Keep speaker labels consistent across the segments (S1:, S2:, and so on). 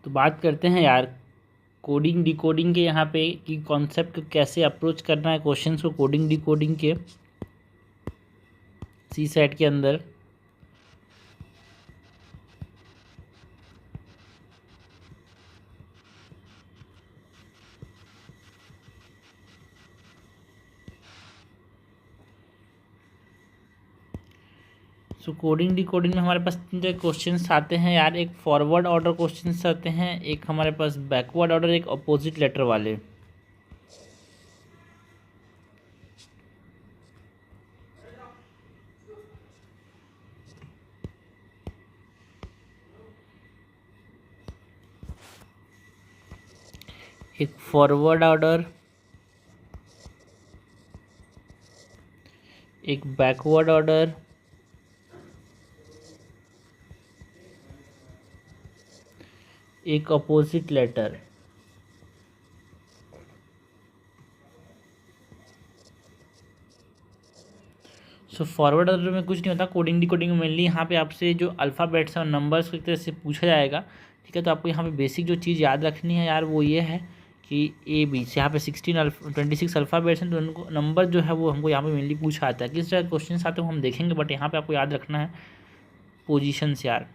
S1: तो बात करते हैं यार कोडिंग डिकोडिंग के यहाँ पे कि कॉन्सेप्ट को कैसे अप्रोच करना है क्वेश्चंस को कोडिंग डिकोडिंग के सी सेट के अंदर। सो कोडिंग डिकोडिंग में हमारे पास तीन तरह क्वेश्चंस आते हैं यार। एक फॉरवर्ड ऑर्डर क्वेश्चंस आते हैं, एक हमारे पास बैकवर्ड ऑर्डर, एक अपोजिट लेटर वाले। एक फॉरवर्ड ऑर्डर, एक बैकवर्ड ऑर्डर, एक opposite letter. So forward order में कुछ नहीं होता। कोडिंग डिकोडिंग में मेनली यहाँ पे आपसे जो अल्फ़ाबेट्स और नंबर्स को एक तरह से पूछा जाएगा, ठीक है। तो आपको यहाँ पे बेसिक जो चीज़ याद रखनी है यार वो ये है कि ए बी से यहाँ पे 26 अल्फ़ाबेट्स हैं, तो उनको नंबर जो है वो हमको यहाँ पे मेनली पूछा आता है। किस तरह क्वेश्चन आते हैं वो हम देखेंगे, बट यहाँ पे आपको याद रखना है पोजीशंस यार।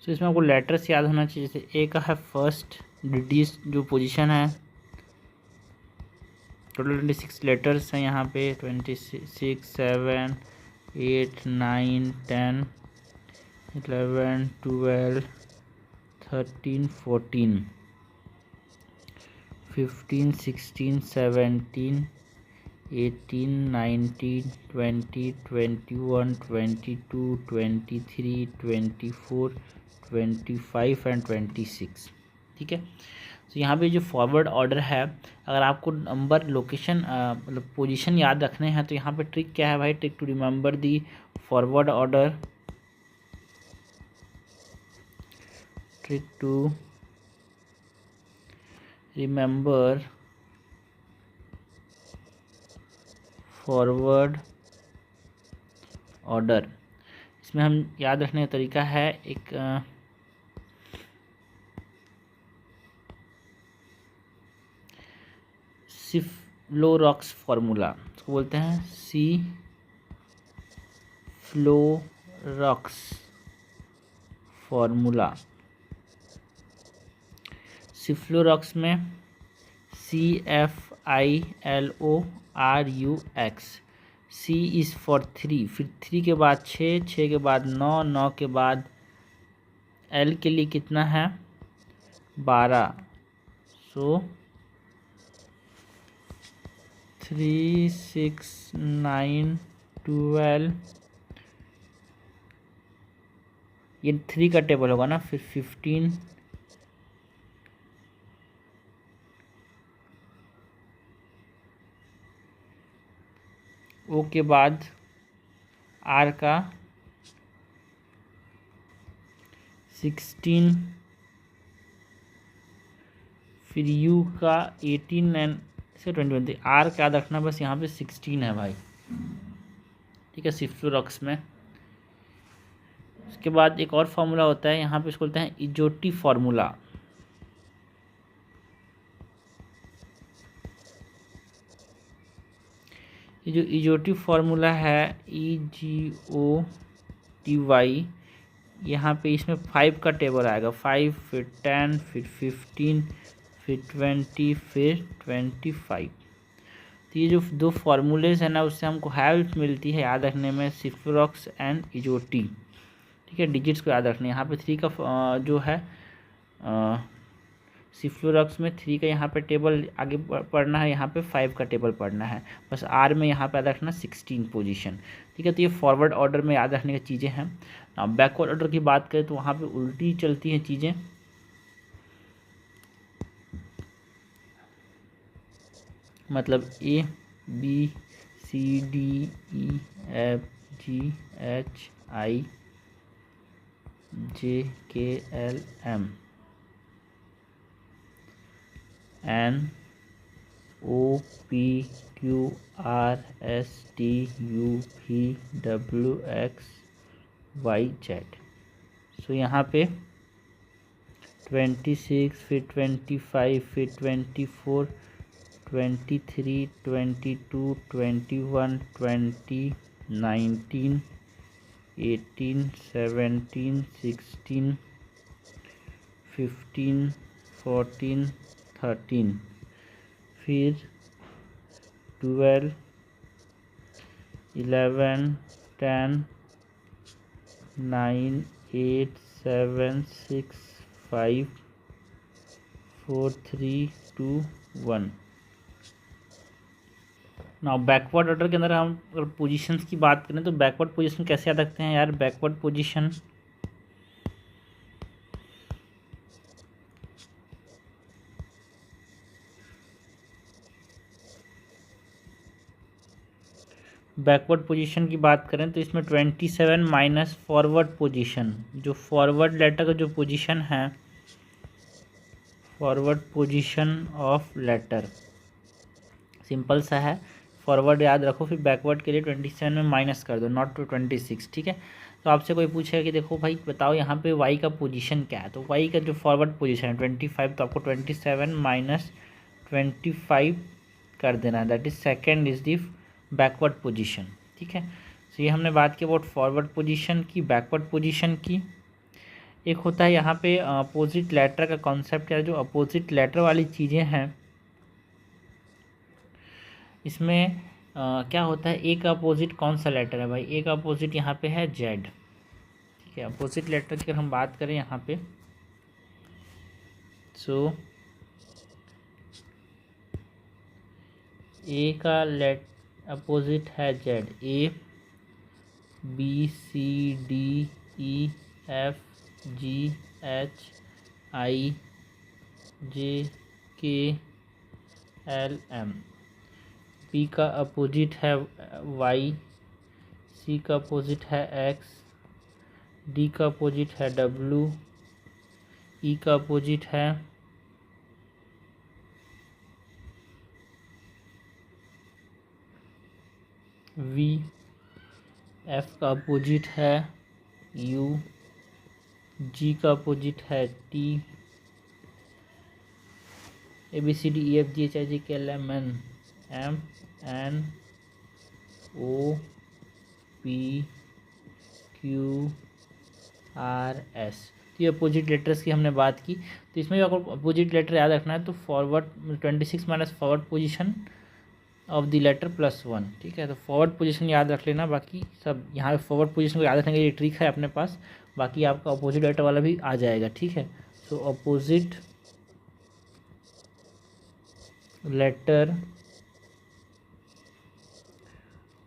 S1: तो इसमें आपको लेटर्स याद होना चाहिए। जैसे ए का है फर्स्ट डिजिट जो पोजीशन है, टोटल 26 लेटर्स हैं यहाँ पे। 26, 7, 8, 9, 10, 11, 12, 13, 14, 15, 16, 17, 18, 19, 20, 21, 22, 23, 24, 25 एंड 26, ठीक है। तो यहाँ पे जो फॉरवर्ड ऑर्डर है, अगर आपको नंबर लोकेशन मतलब पोजीशन याद रखने हैं तो यहाँ पे ट्रिक क्या है भाई, trick to remember the forward order, trick to remember forward order. इसमें हम याद रखने का तरीका है एक सिफ्लोरॉक्स फार्मूला, उसको बोलते हैं सी फ्लोरॉक्स फार्मूला। सिफ्लोरॉक्स में CFILORUX, C इज़ फॉर 3, फिर 3 के बाद 6, 6 के बाद 9, 9 के बाद L के लिए कितना है 12। सो 3, 6, 9, 12, ये 3 का टेबल होगा ना। फिर 15, O के बाद R का 16, फिर U का 18 एंड से 20। R का याद रखना बस, यहाँ पे 16 है भाई, ठीक है, सिफ्लोरॉक्स में। उसके बाद एक और फार्मूला होता है यहाँ पे, इसको बोलते हैं इजोटी फार्मूला। ये जो इजोटी फार्मूला है EGOTY, यहाँ पे इसमें 5 का टेबल आएगा, 5 फिर 10 फिर 15 फिर 20 फिर 25। तो ये जो दो फार्मूलेज हैं ना, उससे हमको हेल्प मिलती है याद रखने में सिफ्लोरॉक्स एंड इजोटी, ठीक है। डिजिट्स को याद रखने, यहाँ पे 3 का जो है सिफ्लोरॉक्स में 3 का यहाँ पे टेबल आगे पढ़ना है, यहाँ पे 5 का टेबल पढ़ना है, बस आर में यहाँ पे याद रखना 16 पोजीशन, ठीक है। तो ये फॉरवर्ड ऑर्डर में याद रखने की चीज़ें हैं। अब बैकवर्ड ऑर्डर की बात करें तो वहाँ पे उल्टी चलती हैं चीज़ें, मतलब A B C D E F G H I J K L M N O P Q R S T U V W X Y Z. So यहाँ पे 26, फिर 25, फिर 24, 23, 22, 21, 20, 19, 18, 17, 16, 15, 14, 13, फिर 12, 11, 10, 9, 8, 7, 6, 5, 4, 3, 2, 1। नाउ बैकवर्ड ऑर्डर के अंदर हम अगर पोजीशंस की बात करें तो बैकवर्ड पोजीशन कैसे याद रखते हैं यार? बैकवर्ड पोजीशन बैकवर्ड पोजीशन की बात करें तो इसमें 27 माइनस फॉरवर्ड पोजीशन, जो फॉरवर्ड लेटर का जो पोजीशन है, forward position of letter, simple सा है, फॉरवर्ड याद रखो, फिर बैकवर्ड के लिए 27 में माइनस कर दो, नॉट टू 26, ठीक है। तो आपसे कोई पूछेगा कि देखो भाई बताओ यहाँ पे वाई का पोजीशन क्या है, तो वाई का जो फॉरवर्ड पोजीशन है 25, तो आपको 27 माइनस 25 कर देना है, that is second is the backward position, ठीक है। तो ये हमने बात की अबाउट फॉरवर्ड पोजीशन की, बैकवर्ड पोजीशन की। एक होता है यहाँ पे अपोजिट लेटर का कॉन्सेप्ट, या जो अपोजिट लेटर वाली चीज़ें हैं इसमें क्या होता है, ए का अपोजिट कौन सा लेटर है भाई? ए का अपोजिट यहाँ पे है जेड, ठीक है। अपोजिट लेटर की अगर हम बात करें यहाँ पे, सो ए का अपोजिट है Z, A B C D E F G H I J K L M. P का अपोजिट है वाई, सी का अपोजिट है एक्स, डी का अपोजिट है डब्लू, ई का अपोजिट है वी, एफ का अपोजिट है यू, जी का अपोजिट है T, A B C D E F G H I J K L M N N O P Q R S. तो ये opposite letters की हमने बात की। तो इसमें भी आपको अपोजिट लेटर याद रखना है, तो forward 26 minus forward position of the letter +1, ठीक है। तो फॉरवर्ड पोजीशन याद रख लेना, बाकी सब यहाँ पे फॉरवर्ड पोजीशन को याद रखने के लिए ट्रिक है अपने पास, बाकी आपका अपोजिट लेटर वाला भी आ जाएगा, ठीक है। So opposite letter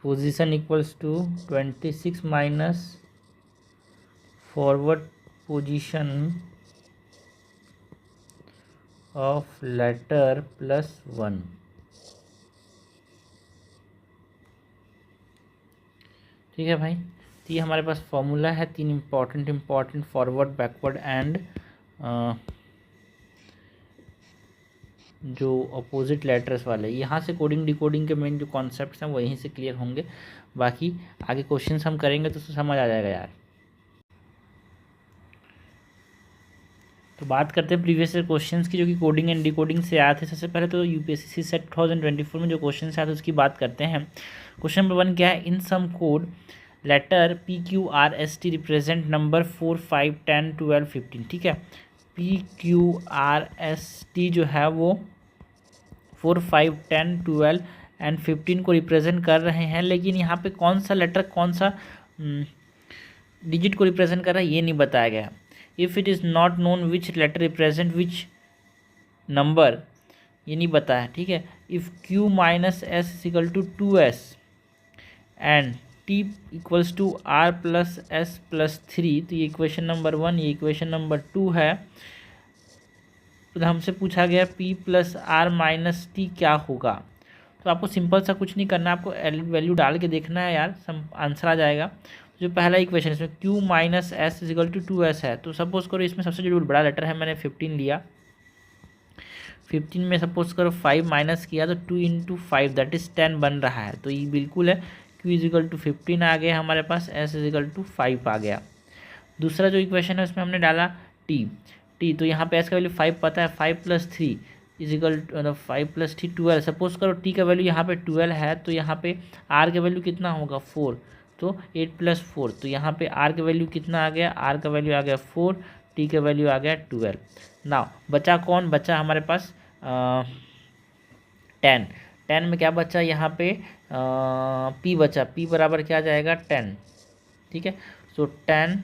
S1: position equals to 26 minus forward position of letter +1, ठीक है भाई। तो ये हमारे पास फॉर्मूला है, 3 इम्पॉर्टेंट फॉरवर्ड, बैकवर्ड एंड जो अपोजिट लेटर्स वाले। यहाँ से कोडिंग डिकोडिंग के मेन जो कॉन्सेप्ट्स हैं वो यहीं से क्लियर होंगे, बाकी आगे क्वेश्चंस हम करेंगे तो समझ आ जाएगा यार। तो बात करते हैं प्रीवियस ईयर क्वेश्चंस की, जो कि कोडिंग एंड डिकोडिंग से आए थे। सबसे पहले तो यूपीएससी सेट 2024 में जो क्वेश्चन आए थे उसकी बात करते हैं। क्वेश्चन नंबर 1 क्या है? In some code letter P Q R S T represent number 4, 5, 10, 12, 15, ठीक है। P Q R S T जो है वो 4, 5, 10, 12 एंड 15 को रिप्रेजेंट कर रहे हैं, लेकिन यहाँ पे कौन सा लेटर कौन सा डिजिट को रिप्रेजेंट कर रहा है ये नहीं बताया गया। If it is not known which letter represent which number ये नहीं पता है, ठीक है। If q minus S equal to 2s and t equals to r plus S plus 3, तो ये इक्वेशन नंबर 1, ये इक्वेशन नंबर 2 है। तो हमसे पूछा गया p plus R minus T क्या होगा। तो आपको सिंपल सा कुछ नहीं करना है, आपको वैल्यू डाल के देखना है यार, आंसर आ जाएगा। जो पहला इक्वेशन इसमें q minus S equal to 2s है, तो सपोज करो इसमें सबसे जो बड़ा लेटर है मैंने 15 लिया, 15 में सपोज करो 5 माइनस किया तो 2 इंटू 5 दैट इज़ 10 बन रहा है। तो ये बिल्कुल है, q इजिकल टू 15 आ गया हमारे पास, s इजिकल टू 5 आ गया। दूसरा जो इक्वेशन है उसमें हमने डाला t, तो यहाँ पे s का वैल्यू 5 पता है, 5 प्लस 3 इजिकल 5 प्लस 3 12। सपोज करो t का वैल्यू यहाँ पे 12 है, तो यहाँ पे r का वैल्यू कितना होगा 4, तो 8 प्लस 4, तो यहाँ पे r का वैल्यू कितना आ गया, r का वैल्यू आ गया 4, t का वैल्यू आ गया 12। नाउ बचा कौन, बचा हमारे पास 10 में क्या बचा यहाँ पे p बचा, p बराबर क्या आ जाएगा 10, ठीक है। सो 10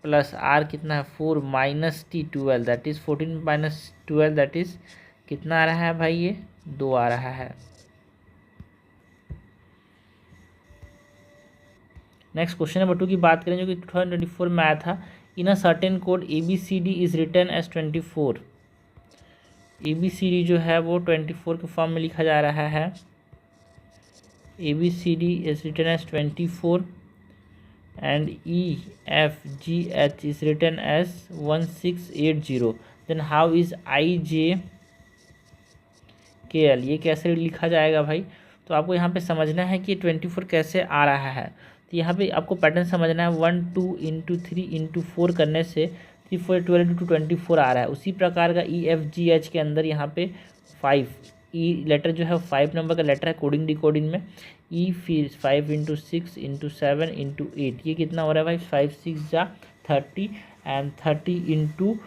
S1: प्लस आर कितना है 4 minus T 12 that is 14 minus 12 that is कितना आ रहा है भाई, ये 2 आ रहा है। नेक्स्ट क्वेश्चन नंबर 2 की बात करें जो कि 2024 में आया था। In a certain code ABCD is written as 24, ABCD जो है वो 24 के फॉर्म में लिखा जा रहा है। ABCD is written as 24 and EFGH is written as 1680, then how is IJKL, ये कैसे लिखा जाएगा भाई। तो आपको यहाँ पे समझना है कि 24 कैसे आ रहा है। तो यहाँ पे आपको पैटर्न समझना है, 1 2 इंटू 3 इंटू 4 करने से 3 4 12 इंटू 24 आ रहा है। उसी प्रकार का EFGH के अंदर यहाँ पे 5 ई लेटर जो है 5 नंबर का लेटर है कोडिंग डिकोडिंग में। ई फिर 5 इंटू 6 इंटू 7 इंटू 8, ये कितना हो रहा है भाई 5 6 जा 30 and 30 into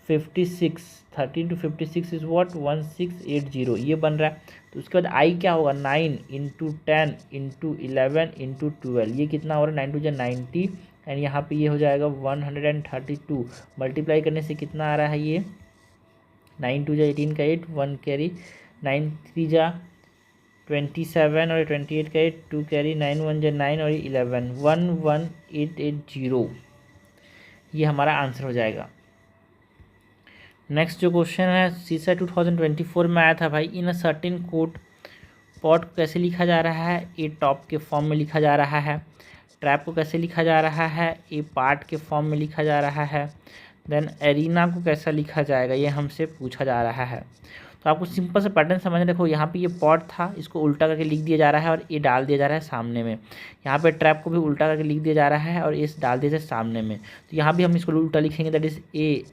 S1: 56, 30 into 56 is what 1680, ये बन रहा है। तो उसके बाद आई क्या होगा 9 इंटू 10 इंटू 11 इंटू 12, ये कितना हो रहा है 9 2 जा 90 एंड यहाँ पे ये हो जाएगा 132। मल्टीप्लाई करने से कितना आ रहा है ये 9 2 जा 18 का 8, 1 कैरी 9 3 जा 27 और 28 का 8, 2 कैरी 9 1 जा 9 और 11 11880, ये हमारा आंसर हो जाएगा। नेक्स्ट जो क्वेश्चन है सीसा 2024 में आया था भाई। इन अ सर्टेन कोड पॉट को कैसे लिखा जा रहा है, ए टॉप के फॉर्म में लिखा जा रहा है। ट्रैप को कैसे लिखा जा रहा है, ए पार्ट के फॉर्म में लिखा जा रहा है। देन एरिना को कैसा लिखा जाएगा, ये हमसे पूछा जा रहा है। तो आपको सिंपल सा पैटर्न समझना, देखो यहाँ पे ये पॉट था, इसको उल्टा करके लिख दिया जा रहा है और ए डाल दिया जा रहा है सामने में। यहाँ पे ट्रैप को भी उल्टा करके लिख दिया जा रहा है और इस डाल दिया जाए सामने में। तो यहाँ भी हम इसको उल्टा लिखेंगे, दैट इज़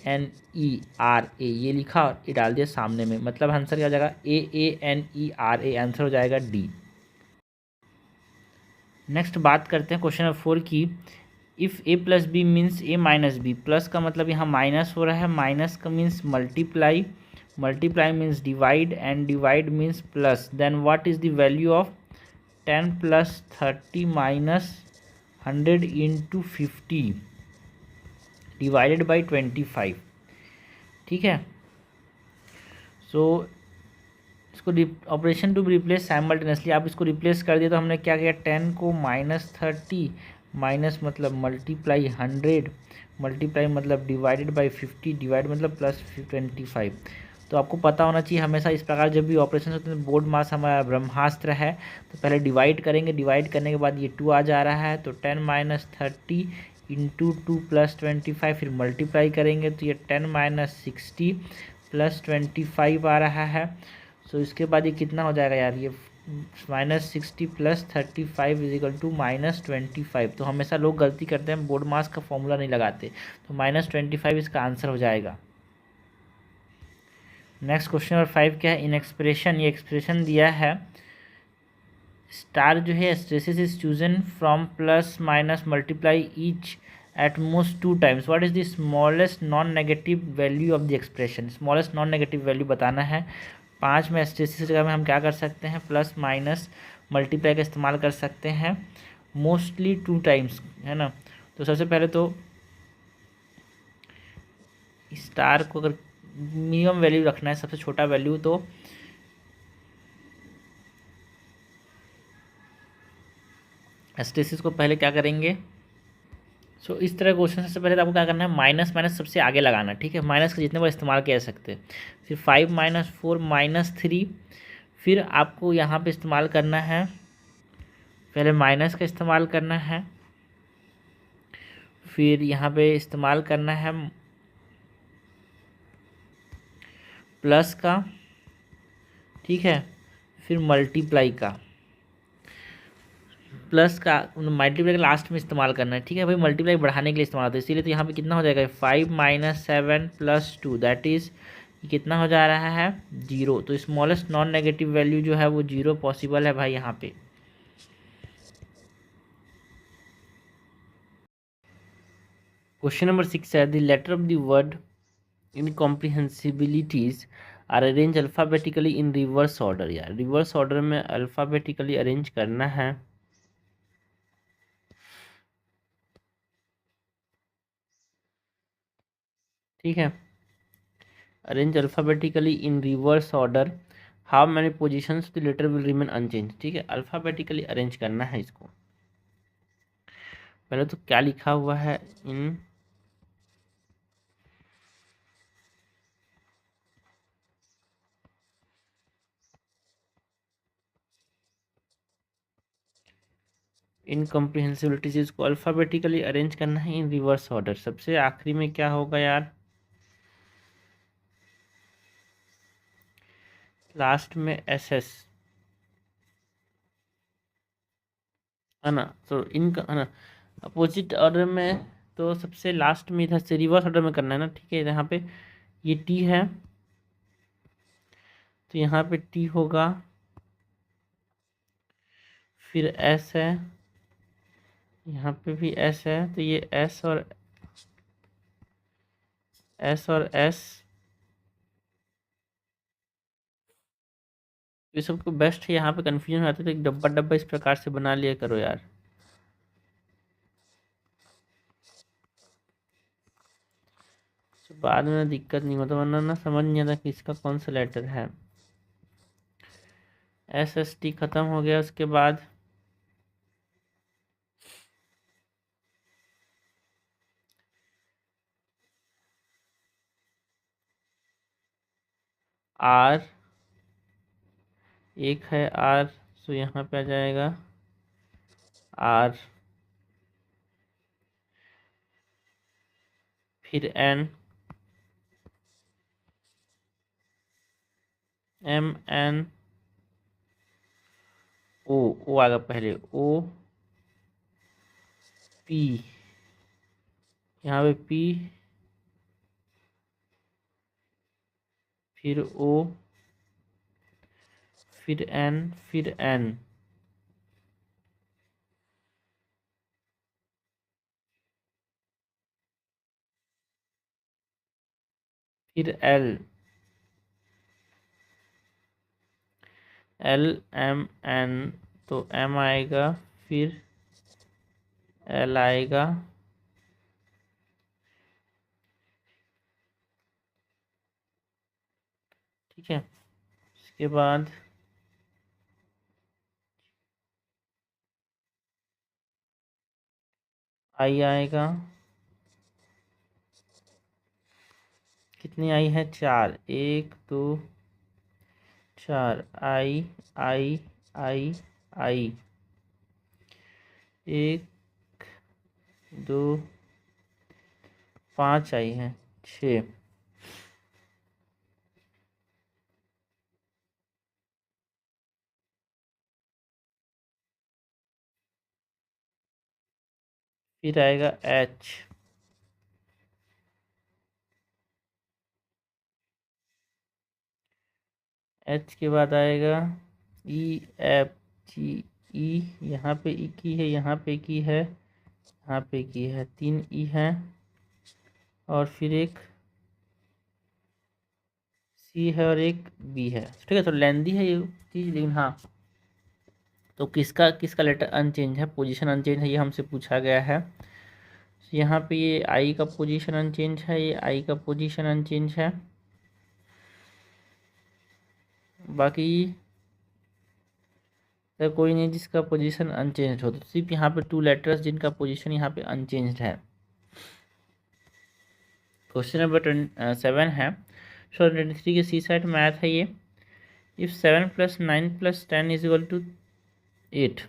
S1: ANERA, ये लिखा और ए डाल दिया सामने में, मतलब आंसर क्या हो जाएगा AANERA, आंसर हो जाएगा डी। नेक्स्ट बात करते हैं क्वेश्चन नंबर 4 की। If A plus B means A minus B, plus का मतलब यहाँ माइनस हो रहा है, माइनस का means multiply, multiply means divide and divide means plus, then what is the value of 10 plus 30 minus 100 into 50 divided by 25, ठीक है। सो इसको ऑपरेशन टू रिप्लेस साइमल्टेनियसली, आप इसको रिप्लेस कर दिए तो हमने क्या किया 10 को माइनस 30 माइनस मतलब मल्टीप्लाई 100, मल्टीप्लाई मतलब डिवाइडेड बाई 50, डिवाइड मतलब प्लस 25। तो आपको पता होना चाहिए हमेशा इस प्रकार जब भी ऑपरेशन होते हैं बोर्ड मास हमारा ब्रह्मास्त्र है, तो पहले डिवाइड करेंगे, डिवाइड करने के बाद ये 2 आ जा रहा है, तो 10 माइनस 30 इंटू 2 प्लस 25, फिर मल्टीप्लाई करेंगे तो ये 10 माइनस 60 प्लस 25 आ रहा है। सो इसके बाद ये कितना हो जाएगा यार, ये minus 60 plus 35 is equal to minus 25। तो हमेशा लोग गलती करते हैं, बोर्ड मास का फॉर्मूला नहीं लगाते, तो माइनस 25 इसका आंसर हो जाएगा। नेक्स्ट क्वेश्चन नंबर 5 क्या है, इन एक्सप्रेशन, ये एक्सप्रेशन दिया है स्टार जो है stresses is chosen from plus minus multiply each at most 2 times, what is the smallest non negative value of the expression. Smallest non negative value बताना है। 5 में स्ट्रेसेस जगह में हम क्या कर सकते हैं, प्लस माइनस मल्टीप्लाई का इस्तेमाल कर सकते हैं, मोस्टली 2 टाइम्स, है ना। तो सबसे पहले तो स्टार को अगर मिनिमम वैल्यू रखना है, सबसे छोटा वैल्यू। तो एस्टेसिस को पहले क्या करेंगे, सो इस तरह क्वेश्चन सबसे पहले तो आपको क्या करना है, माइनस माइनस सबसे आगे लगाना, ठीक है। माइनस का जितने बार इस्तेमाल किया जा सकते हैं। फिर 5 - 4 - 3, फिर आपको यहाँ पे इस्तेमाल करना है, पहले माइनस का इस्तेमाल करना है, फिर यहाँ पे इस्तेमाल करना है प्लस का, ठीक है। फिर मल्टीप्लाई का, प्लस का मल्टीप्लाई का लास्ट में इस्तेमाल करना है, ठीक है भाई। मल्टीप्लाई बढ़ाने के लिए इस्तेमाल होता है, इसीलिए तो यहाँ पे कितना हो जाएगा, 5 - 7 + 2, दैट इज़ कितना हो जा रहा है, 0। तो स्मॉलेस्ट नॉन नेगेटिव वैल्यू जो है वो 0 पॉसिबल है भाई यहाँ पे। क्वेश्चन नंबर 6 है, the letter of the word incomprehensibilities are arrange alphabetically in reverse order. यार रिवर्स ऑर्डर में अल्फ़ाबेटिकली अरेंज करना है, ठीक है। Arrange alphabetically in reverse order, how many positions the letter will remain unchange, ठीक है। Alphabetically arrange करना है इसको। पहले तो क्या लिखा हुआ है, इन इनकम्प्रिहेंसिबिलिटीज, इसको अल्फ़ाबेटिकली अरेंज करना है इन रिवर्स ऑर्डर। सबसे आखिरी में क्या होगा यार, लास्ट में SS, है ना। तो इनका है ना, अपोजिट ऑर्डर में, तो सबसे लास्ट में इधर से रिवर्स ऑर्डर में करना है ना, ठीक है। यहाँ पे ये T है, तो यहाँ पे T होगा, फिर S है, यहाँ पे भी S है, तो ये S और S, ये सबको बेस्ट है। यहाँ पे कन्फ्यूजन होता है तो एक डब्बा डब्बा इस प्रकार से बना लिया करो यार, तो बाद में दिक्कत नहीं होता, वरना ना समझ नहीं आता कि इसका कौन सा लेटर है। SST खत्म हो गया, उसके बाद R, एक है R, तो यहाँ पे आ जाएगा R, फिर N, MN, O आएगा पहले, O, P, यहाँ पे P, फिर O, फिर N, फिर N, फिर L, LMN, तो M आएगा, फिर L आएगा, ठीक है। इसके बाद I आएगा, कितनी आई है, 4, 1 2 4, I 1 2 5 आई है, 6, फिर आएगा H, H के बाद आएगा EFGE, यहाँ पे E की है, यहाँ पे की है, यहाँ पे की है, 3 E है, और फिर एक C है और एक B है, ठीक है। तो लेंदी है ये चीज़, लेकिन हाँ, तो किसका किसका लेटर अनचेंज है, पोजीशन अनचेंज है, ये हमसे पूछा गया है। यहाँ पे ये I का पोजीशन अनचेंज है, ये I का पोजीशन अनचेंज है, बाकी तो कोई नहीं जिसका पोजीशन अनचेंज हो, तो सिर्फ यहाँ पे 2 लेटर्स जिनका पोजीशन यहाँ पे अनचेंज्ड है। क्वेश्चन नंबर 7 है। सो 23 के सी साइड मैथ है ये। If 7 + 9 + 10 is equal to 8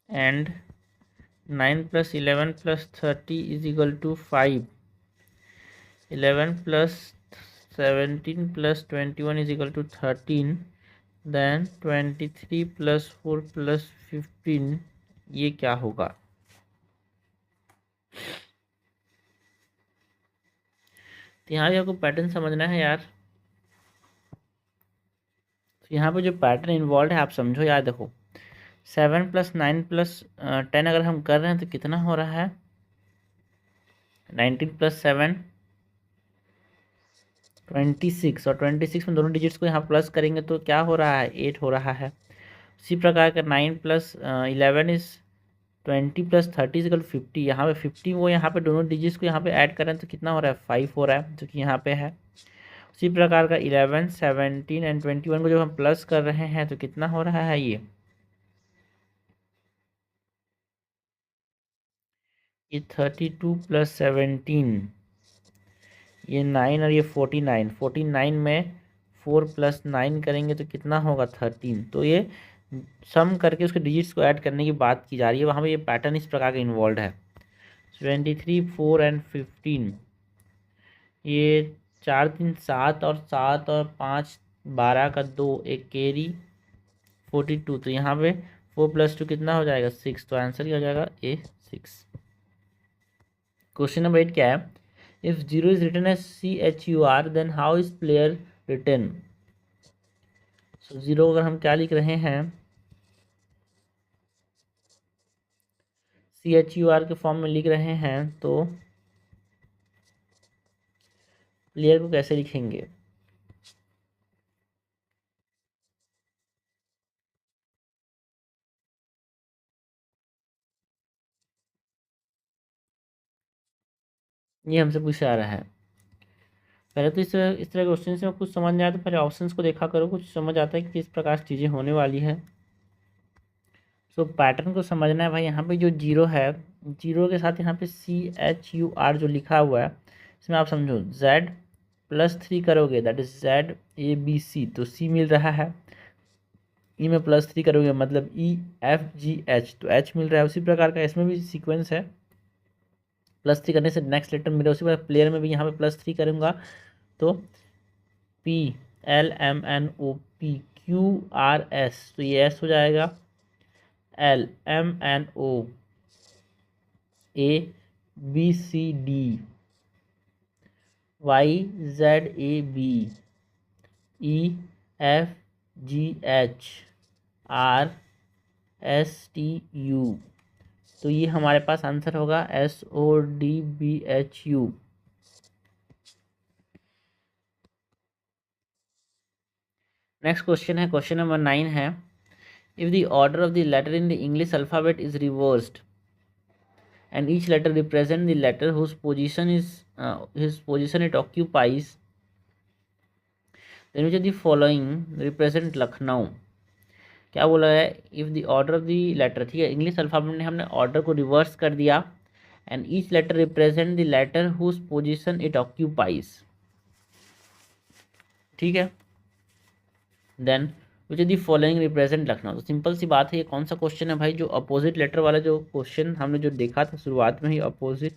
S1: and 9 + 11 + 30 is equal to 5, 11 + 17 + 21 is equal to 13, then 23 + 4 + 15, ये क्या होगा? तो यहाँ भी आपको पैटर्न समझना है यार। तो यहाँ पे जो पैटर्न इन्वॉल्व है आप समझो यार। देखो 7 + 9 + 10 अगर हम कर रहे हैं तो कितना हो रहा है? 19 + 7 26, और 26 में दोनों डिजिट्स को यहाँ प्लस करेंगे तो क्या हो रहा है? 8 हो रहा है। उसी प्रकार का 9 + 11 इज 20 + 30 इक्वल 50। यहाँ पे 50 वो यहाँ पे दोनों डिजिट्स को यहाँ पे ऐड करें तो कितना हो रहा है? 5 हो रहा है, जो कि यहाँ पे है। उसी प्रकार का 11, 17 एंड 21 को जब हम प्लस कर रहे हैं तो कितना हो रहा है? ये 32 + 17, ये 9 और ये 49, 49 में 4 + 9 करेंगे तो कितना होगा? 13। तो ये सम करके उसके डिजिट्स को ऐड करने की बात की जा रही है। वहाँ पे ये पैटर्न इस प्रकार का इन्वॉल्व है। 23, 4 एंड 15, ये 4 3 7 और 7 और 5 12 का 2, एक कैरी 42। तो यहाँ पे 4 + 2 कितना हो जाएगा? 6। तो आंसर क्या हो जाएगा? A 6। क्वेश्चन नंबर 8 क्या है? If 0 is written as CHUR then how is player written? So 0 अगर हम क्या लिख रहे हैं? CHUR के फॉर्म में लिख रहे हैं तो प्लेयर को कैसे लिखेंगे? ये हमसे पूछा आ रहा है। पहले तो इस तरह क्वेश्चन से कुछ समझ नहीं आया तो पहले ऑप्शंस को देखा करो, कुछ समझ आता है कि किस प्रकार चीज़ें होने वाली है। सो पैटर्न को समझना है भाई। यहाँ पे जो 0 है, 0 के साथ यहाँ पे CHUR जो लिखा हुआ है, इसमें आप समझो Z+3 करोगे दैट इज ZABC, तो C मिल रहा है। E में +3 करोगे मतलब EFGH, तो H मिल रहा है। उसी प्रकार का इसमें भी सीक्वेंस है। +3 करने से नेक्स्ट लेटर मिला। उसी प्रकार प्लेयर में भी यहाँ पे +3 करूँगा तो PLMNOPQRS, तो ये S हो जाएगा। LMNOABCDYZABEFGHRSTU, तो ये हमारे पास आंसर होगा SODBHU। नेक्स्ट क्वेश्चन है, क्वेश्चन नंबर 9 है। If the order of the letter in the English alphabet is reversed and each letter represent the letter whose position it occupies, then which of the following represent Lucknow? क्या बोला है? If the order of the letter, ठीक है, English alphabet में हमने order को reverse कर दिया and each letter represent the letter whose position it occupies, ठीक है, then which of the following represent Lucknow. तो सिंपल सी बात है, ये कौन सा क्वेश्चन है भाई? जो अपोजिट लेटर वाला जो क्वेश्चन हमने जो देखा था शुरुआत में ही, अपोजिट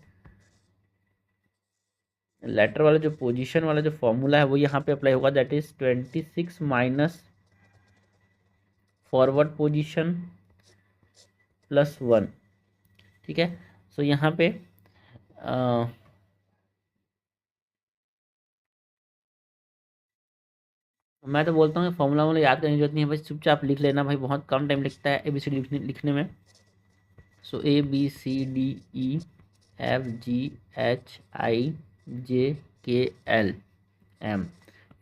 S1: लेटर वाला जो पोजीशन वाला जो फॉर्मूला है वो यहाँ पे अप्लाई होगा। That is 26 minus forward position +1, ठीक है। सो यहाँ पे मैं तो बोलता हूँ फॉर्मूला वाला याद करने की जरूरत नहीं है भाई, चुपचाप लिख लेना भाई, बहुत कम टाइम लगता है ABCD लिखने में। सो ABCDEFGHIJKLM,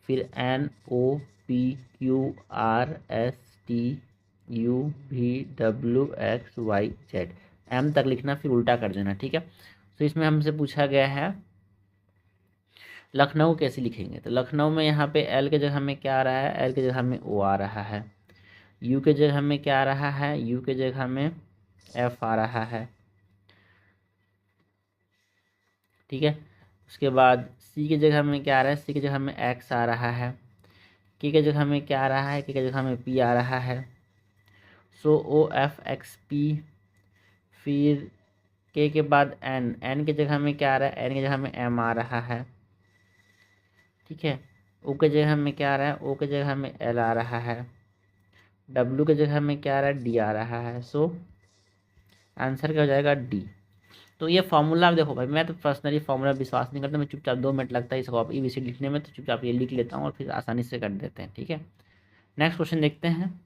S1: फिर NOPQRSTUVWXYZ, M तक लिखना फिर उल्टा कर देना, ठीक है। तो इसमें हमसे पूछा गया है लखनऊ कैसे लिखेंगे, तो लखनऊ में यहाँ पे एल के जगह में क्या आ रहा है, एल के जगह में ओ आ रहा है। यू के जगह में क्या आ रहा है, यू के जगह में एफ आ रहा है। ठीक है, उसके बाद सी के जगह में क्या आ रहा है, सी के जगह में एक्स आ रहा है। के जगह में क्या आ रहा है, के जगह में पी आ रहा है। सो ओ एफ एक्स पी। फिर के बाद एन, एन के जगह में क्या आ रहा है, एन के जगह में एम आ रहा है। ठीक है, ओ के जगह में क्या आ रहा है, ओ के जगह में एल आ रहा है। डब्ल्यू के जगह में क्या आ रहा है, डी आ रहा है। सो आंसर क्या हो जाएगा, डी। तो ये फॉर्मूला देखो भाई, मैं तो पर्सनली फॉर्मूला विश्वास नहीं करता, मैं चुपचाप 2 मिनट लगता है इसको आप EBCD लिखने में, तो चुपचाप ये लिख लेता हूँ और फिर आसानी से कर देते हैं। ठीक है, नेक्स्ट क्वेश्चन देखते हैं।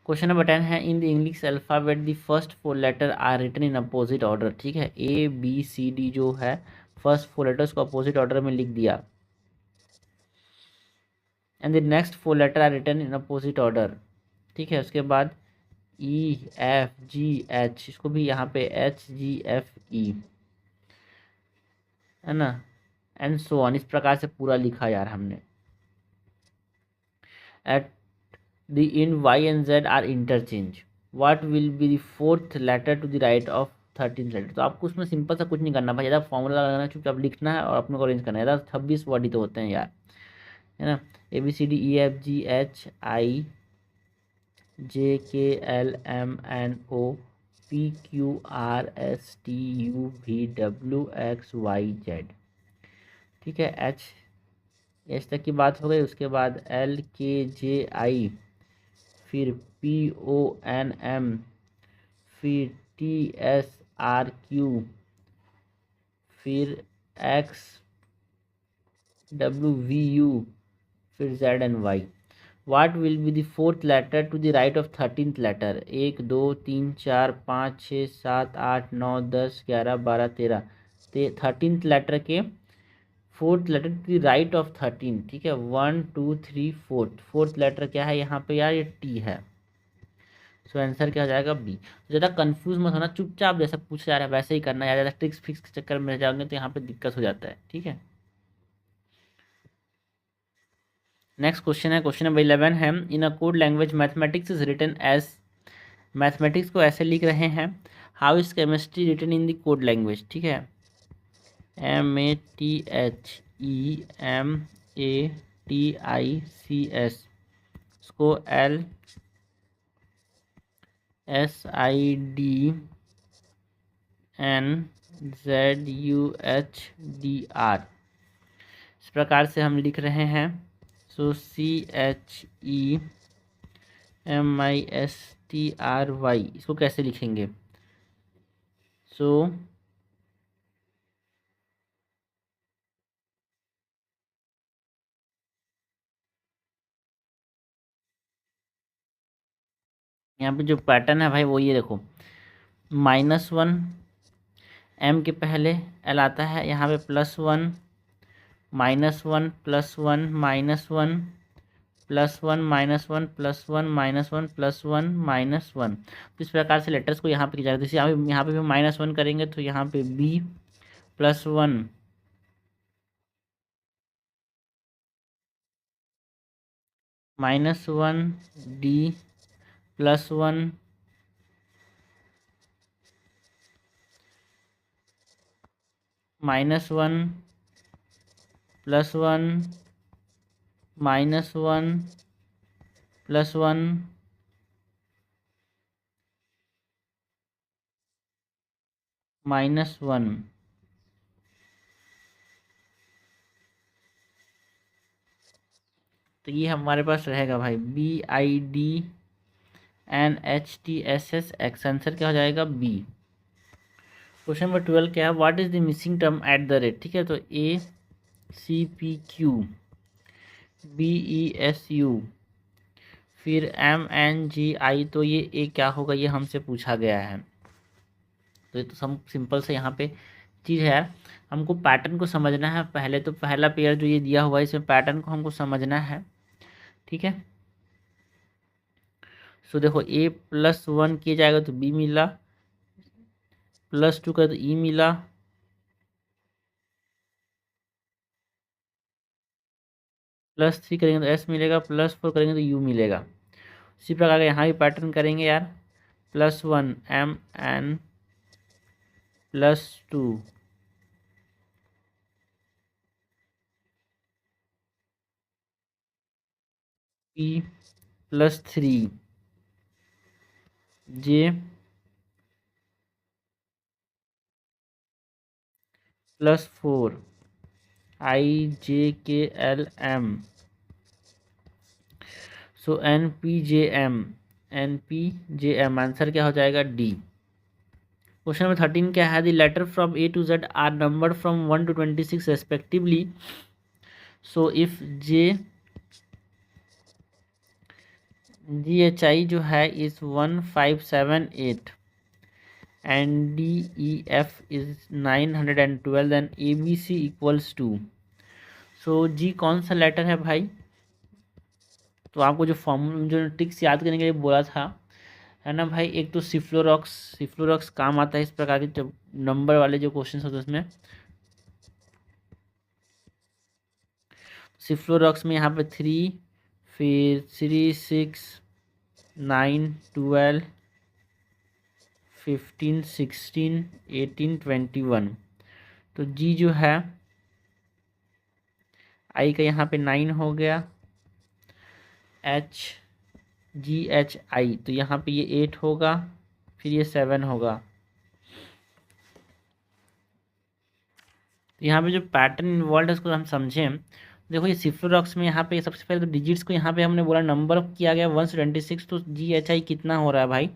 S1: क्वेश्चन नंबर 10 है, in the English alphabet the first 4 letter are written in opposite order. ठीक है, ABCD जो है फर्स्ट 4 लेटर्स को अपोजिट ऑर्डर में लिख दिया, and the next 4 letter are written in opposite order. ठीक है, उसके बाद EFGH, इसको भी यहाँ पे HGFE, है ना, एंड सो ऑन, इस प्रकार से पूरा लिखा यार हमने। At the end Y and Z are interchange, what will be the 4th letter to the right of 13th letter. तो आपको उसमें सिंपल सा कुछ नहीं करना भाई, ज़्यादा फॉर्मूला लगाना, चुपचाप लिखना है और अपने को अरेंज करना है। ज़्यादा 26 वर्ड ही तो होते हैं यार, है ना। ABCDEFGHIJKLMNOPQRSTUVWXYZ। ठीक है, एच तक की बात हो गई। उसके बाद LKJI, फिर PONM, फिर TSRQ, फिर XWVU, फिर ZNY। What will be the 4th letter to the right of 13th letter. 1 2 3 4 5 6 7 8 9 10 11 12 13, 13th letter के 4th letter to the right of 13। ठीक है, 1 2 3 4th लेटर क्या है यहाँ पे यार, ये T है। सो आंसर क्या हो जाएगा, बी। ज़्यादा कंफ्यूज मत होना, चुपचाप जैसा पूछा जा रहा है वैसे ही करना है, ज़्यादा ट्रिक्स फिक्स के चक्कर में रह जाओगे तो यहाँ पे दिक्कत हो जाता है। ठीक है, नेक्स्ट क्वेश्चन है, क्वेश्चन नंबर 11 है, in a code language mathematics is written as, mathematics को ऐसे लिख रहे हैं, how is chemistry written in the code language. ठीक है, MATHEMATICS, इसको LSIDNZUHDR, इस प्रकार से हम लिख रहे हैं। सो CHEMISTRY, इसको कैसे लिखेंगे। सो यहाँ पे जो पैटर्न है भाई वो ये देखो, -1 M के पहले L आता है, यहाँ पे +1 -1 +1 -1 +1 -1 +1 -1 +1 -1। तो इस प्रकार से लेटर्स को यहाँ पे किया जाता है। जैसे यहाँ पे भी -1 करेंगे तो यहाँ पे B +1 -1 D +1 -1 +1 -1 +1 -1। तो ये हमारे पास रहेगा भाई BIDNHTSSX, आंसर क्या हो जाएगा, बी। क्वेश्चन नंबर 12 क्या है, what is the missing term at the rate. ठीक है, तो ACPQ BESU, फिर MNGI, तो ये क्या होगा, ये हमसे पूछा गया है। तो ये तो सिंपल से यहाँ पे चीज़ है यार, हमको पैटर्न को समझना है पहले। तो पहला पेयर जो ये दिया हुआ है इसमें पैटर्न को हमको समझना है। ठीक है, सो देखो A+1 किया जाएगा तो B मिला, +2 का तो E मिला, +3 करेंगे तो S मिलेगा, +4 करेंगे तो U मिलेगा। इसी प्रकार का यहाँ भी पैटर्न करेंगे यार। +1 MN +2 P +3 J +4 IJKLM। So NPJM answer क्या हो जाएगा? D। क्वेश्चन नंबर 13 क्या है? The letter from A to Z आर numbered from 1 to 26 respectively. So if GHI जो है is 1578 and DEF is 912 then ABC equals to। So G कौन सा लेटर है भाई? तो आपको जो फॉर्म जो ट्रिक्स याद करने के लिए बोला था है ना भाई, एक तो सिफ्लोरॉक्स काम आता है इस प्रकार के जब नंबर वाले जो क्वेश्चन होते हैं उसमें। सिफ्लोरॉक्स में यहाँ पे 3, फिर 3, 6, 9, 12, 15, 16, 18, 21। तो जी जो है आई का यहाँ पे 9 हो गया, GHI तो यहाँ पे ये 8 होगा, फिर ये 7 होगा। तो यहाँ पे जो पैटर्न इन्वॉल्व है उसको हम समझें। देखो ये सिफ्लोरॉक्स में यहाँ पे सबसे पहले तो डिजिट्स को यहाँ पे हमने बोला नंबर किया गया 1 से 26। तो GHI कितना हो रहा है भाई?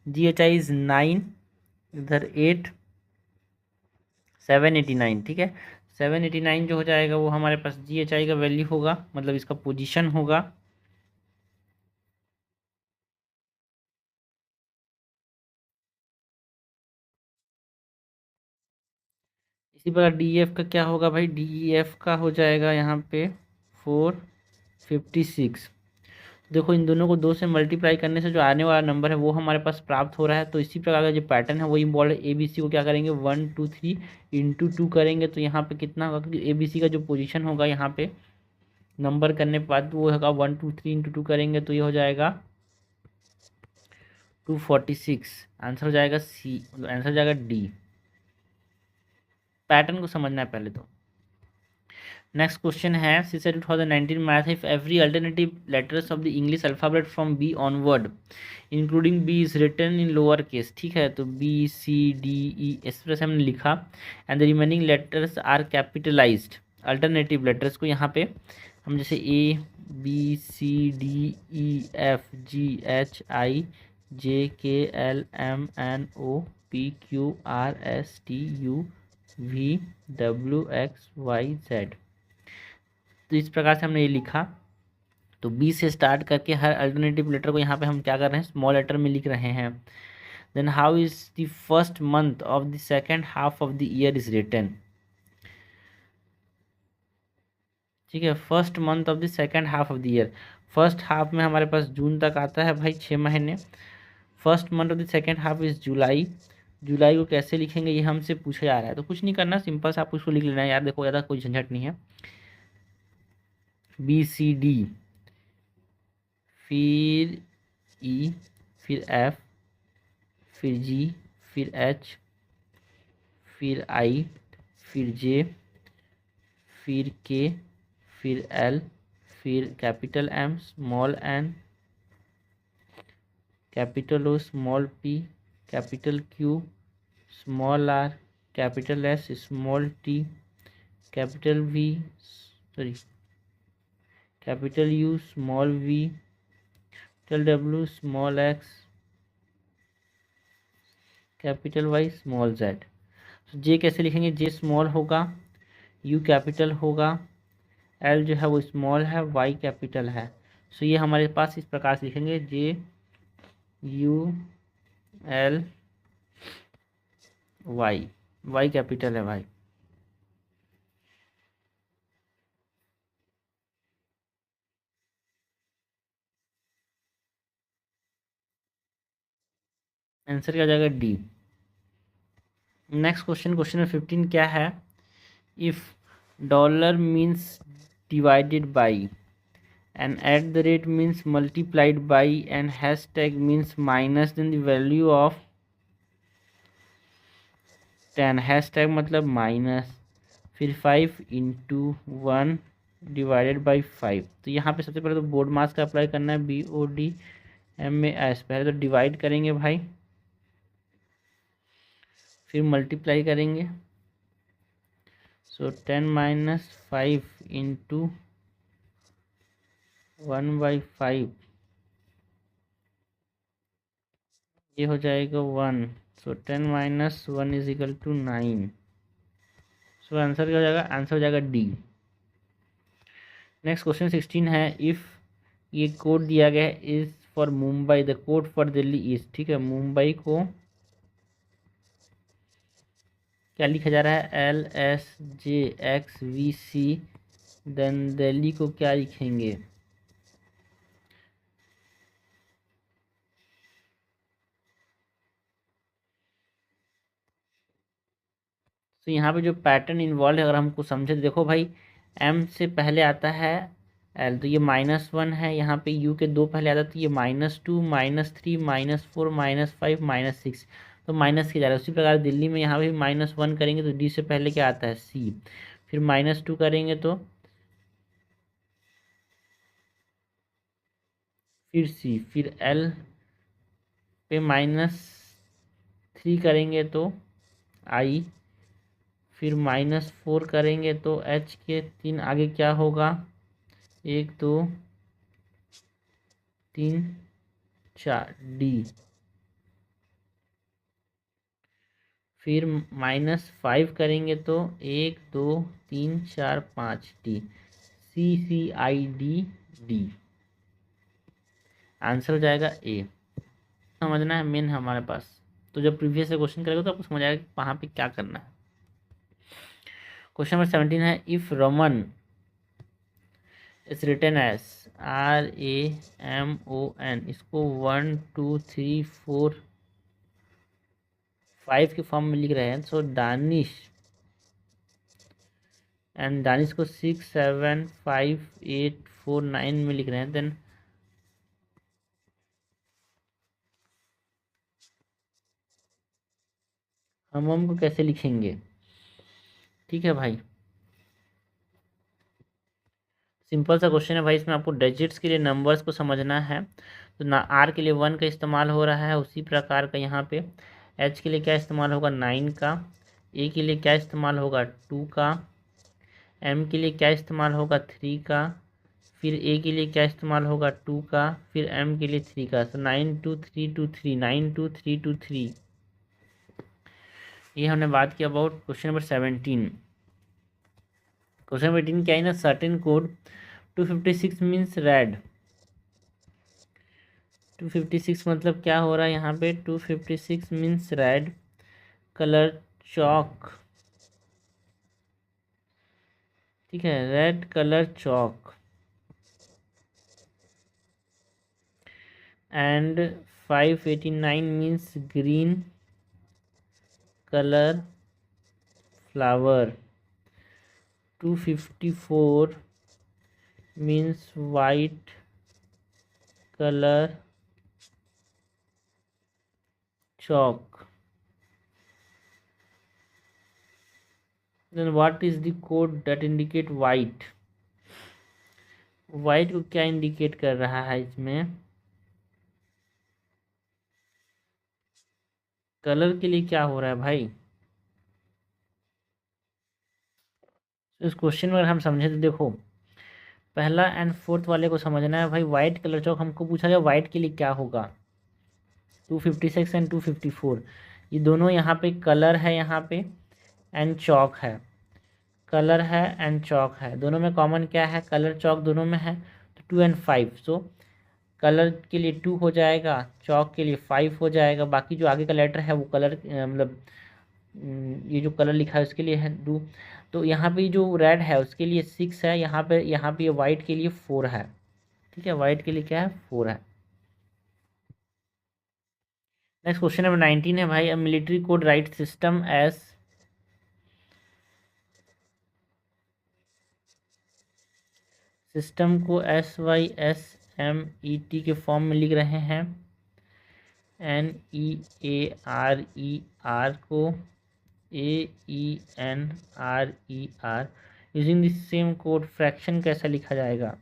S1: GHI इज 9, इधर 8, 789। ठीक है, 789 जो हो जाएगा वो हमारे पास GHI का वैल्यू होगा, मतलब इसका पोजीशन होगा। इसी प्रकार DEF का क्या होगा भाई? DEF का हो जाएगा यहाँ पे 456। देखो इन दोनों को 2 से मल्टीप्लाई करने से जो आने वाला नंबर है वो हमारे पास प्राप्त हो रहा है। तो इसी प्रकार का जो पैटर्न है वही बोल रहे ABC को क्या करेंगे 1 2 3 इंटू 2 करेंगे। तो यहाँ पे कितना होगा? क्योंकि ABC का जो पोजीशन होगा यहाँ पे नंबर करने के बाद वो होगा 1 2 3 इंटू 2 करेंगे तो ये हो जाएगा 246। आंसर हो जाएगा C, आंसर हो जाएगा D। पैटर्न को समझना है पहले तो। नेक्स्ट क्वेश्चन है CSAT 2019 math, if every alternative letters of the English alphabet from B onward including B is written in lower case. ठीक है, तो BCDE इस तरह से हमने लिखा and the remaining letters are capitalized. Alternative letters को यहाँ पे हम जैसे ABCDEFGHIJKLMNOPQRSTUVWXYZ। तो इस प्रकार से हमने ये लिखा। तो बी से स्टार्ट करके हर अल्टरनेटिव लेटर को यहाँ पे हम क्या कर रहे हैं? स्मॉल लेटर में लिख रहे हैं। Then how is the first month of the second half of the year is written. ठीक है, first month of the second half of the year. First half में हमारे पास जून तक आता है भाई, 6 महीने। First month of the second half is July. जुलाई को कैसे लिखेंगे ये हमसे पूछा जा रहा है। तो कुछ नहीं करना, सिंपल से आप उसको लिख लेना है यार। देखो ज़्यादा कोई झंझट नहीं है। BCD, फिर E, फिर F, फिर G, फिर H, फिर I, फिर J, फिर K, फिर L, फिर capital M, small n, capital O, small p, capital Q, small r, capital S, small t, capital V, sorry capital U, small v, capital W, small x, capital Y, small z। तो J कैसे लिखेंगे? J small होगा, U capital होगा, L जो है वो small है, Y capital है। सो ये हमारे पास इस प्रकार से लिखेंगे JULY, Y कैपिटल है भाई। आंसर क्या जाएगा? D। Next question, question number 15 क्या है? If dollar means divided by, and at the rate means multiplied by, and hashtag means minus, then the value of 10, hashtag मतलब माइनस, फिर 5 into 1 divided by 5। तो यहाँ पे सबसे पहले तो बोर्ड मास का अप्लाई करना है, BODMAS। पहले तो डिवाइड करेंगे भाई, फिर मल्टीप्लाई करेंगे। सो 10 माइनस 5 इंटू 1/5, ये हो जाएगा 1। So 10 minus 1 is equal to 9। So answer क्या हो जाएगा? आंसर हो जाएगा डी। नेक्स्ट क्वेश्चन 16 है, इफ़ ये कोड दिया गया है is for Mumbai, the code for Delhi is, ठीक है, मुंबई को क्या लिखा जा रहा है? LSJXVC, देन दिल्ली को क्या लिखेंगे? तो यहाँ पे जो पैटर्न इन्वॉल्व है अगर हमको समझे तो देखो भाई, M से पहले आता है L, तो ये -1 है। यहाँ पे U के 2 पहले आता है, तो ये -2 -3 -4 -5 -6, तो माइनस के जा रहा है। उसी प्रकार दिल्ली में यहाँ पे -1 करेंगे तो D से पहले क्या आता है? C, फिर -2 करेंगे तो फिर C, फिर L पे -3 करेंगे तो I, फिर -4 करेंगे तो H के 3 आगे क्या होगा? 1 2 3 4 D, फिर -5 करेंगे तो 1 2 3 4 5 D, CCID। आंसर हो जाएगा ए। समझना है मेन हमारे पास, तो जब प्रीवियस से क्वेश्चन करेगा तो आपको समझ आएगा कि वहाँ पे क्या करना है। क्वेश्चन नंबर 17 है, if Raman is written as RAMON, इसको 1 2 3 4 5 के फॉर्म में लिख रहे हैं, सो दानिश एंड दानिश को 6 7 5 8 4 9 में लिख रहे हैं, देन हम को कैसे लिखेंगे? ठीक है भाई, सिंपल सा क्वेश्चन है भाई। इसमें आपको डिजिट्स के लिए नंबर्स को समझना है। तो ना R के लिए 1 का इस्तेमाल हो रहा है, उसी प्रकार का यहाँ पे H के लिए क्या इस्तेमाल होगा? 9 का। A के लिए क्या इस्तेमाल होगा? 2 का। M के लिए क्या इस्तेमाल होगा? 3 का। फिर A के लिए क्या इस्तेमाल होगा? 2 का। फिर M के लिए 3 का। तो 9 2 3 2 3, 9 2 3 2 3। ये हमने बात की about question number 17। Question number 18 क्या है ना, सर्टेन कोड 256 मीन्स रेड। 256 मतलब क्या हो रहा है यहाँ पे? 256 मीन्स रेड कलर चौक, ठीक है, red colour Chowk. And 589 means green colour flower. 254 means white colour chalk. Then what is the code that indicate white? white को क्या इंडिकेट कर रहा है इसमें? कलर के लिए क्या हो रहा है भाई? इस क्वेश्चन में अगर हम समझे तो देखो, पहला एंड फोर्थ वाले को समझना है भाई। वाइट कलर चौक हमको पूछा गया, वाइट के लिए क्या होगा? 256 एंड 254, ये दोनों यहाँ पे कलर है, यहाँ पे एंड चौक है। कलर है एंड चौक है, दोनों में कॉमन क्या है? कलर चौक दोनों में है, तो 2 और 5। सो कलर के लिए 2 हो जाएगा, चौक के लिए 5 हो जाएगा। बाकी जो आगे का लेटर है वो कलर मतलब ये जो कलर लिखा है उसके लिए है 2। तो यहाँ पे जो रेड है उसके लिए 6 है, यहाँ पे वाइट के लिए 4 है, ठीक है, वाइट के लिए क्या है? 4 है। नेक्स्ट क्वेश्चन नंबर 19 है भाई, military code right system system को SYSMET के फॉर्म में लिख रहे हैं, NEARER को AENRER। Using the same code fraction कैसा लिखा जाएगा?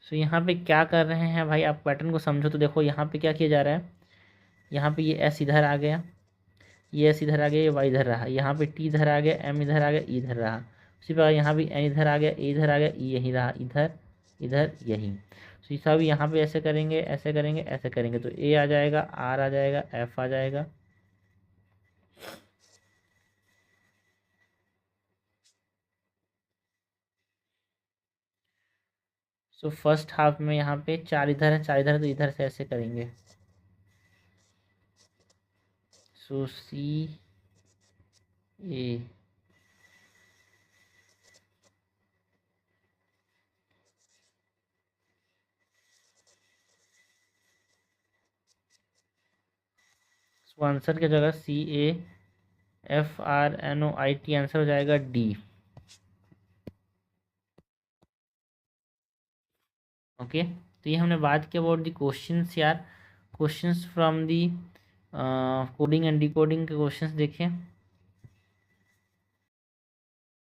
S1: सो यहाँ पे क्या कर रहे हैं भाई, आप पैटर्न को समझो तो देखो यहाँ पे क्या किया जा रहा है। यहाँ पे ये S इधर आ गया, ये S इधर आ गया, ये Y इधर रहा, यहाँ पे T इधर आ गया, M इधर आ गया, E इधर रहा। उसी प्रकार यहाँ भी N इधर आ गया, A इधर आ गया, E यहीं रहा, इधर इधर यहीं। तो ये सब यहाँ पे ऐसे करेंगे, ऐसे करेंगे, ऐसे करेंगे, तो A आ जाएगा, R आ जाएगा, F आ जाएगा। सो फर्स्ट हाफ में यहाँ पे 4 इधर है, 4 इधर है, तो इधर से ऐसे करेंगे। सो CA सो आंसर की जगह CAFRNOIT आंसर हो जाएगा D। ओके, तो ये हमने बात किया अबाउट द क्वेश्चंस यार। Questions from the coding and decoding के क्वेश्चंस देखें।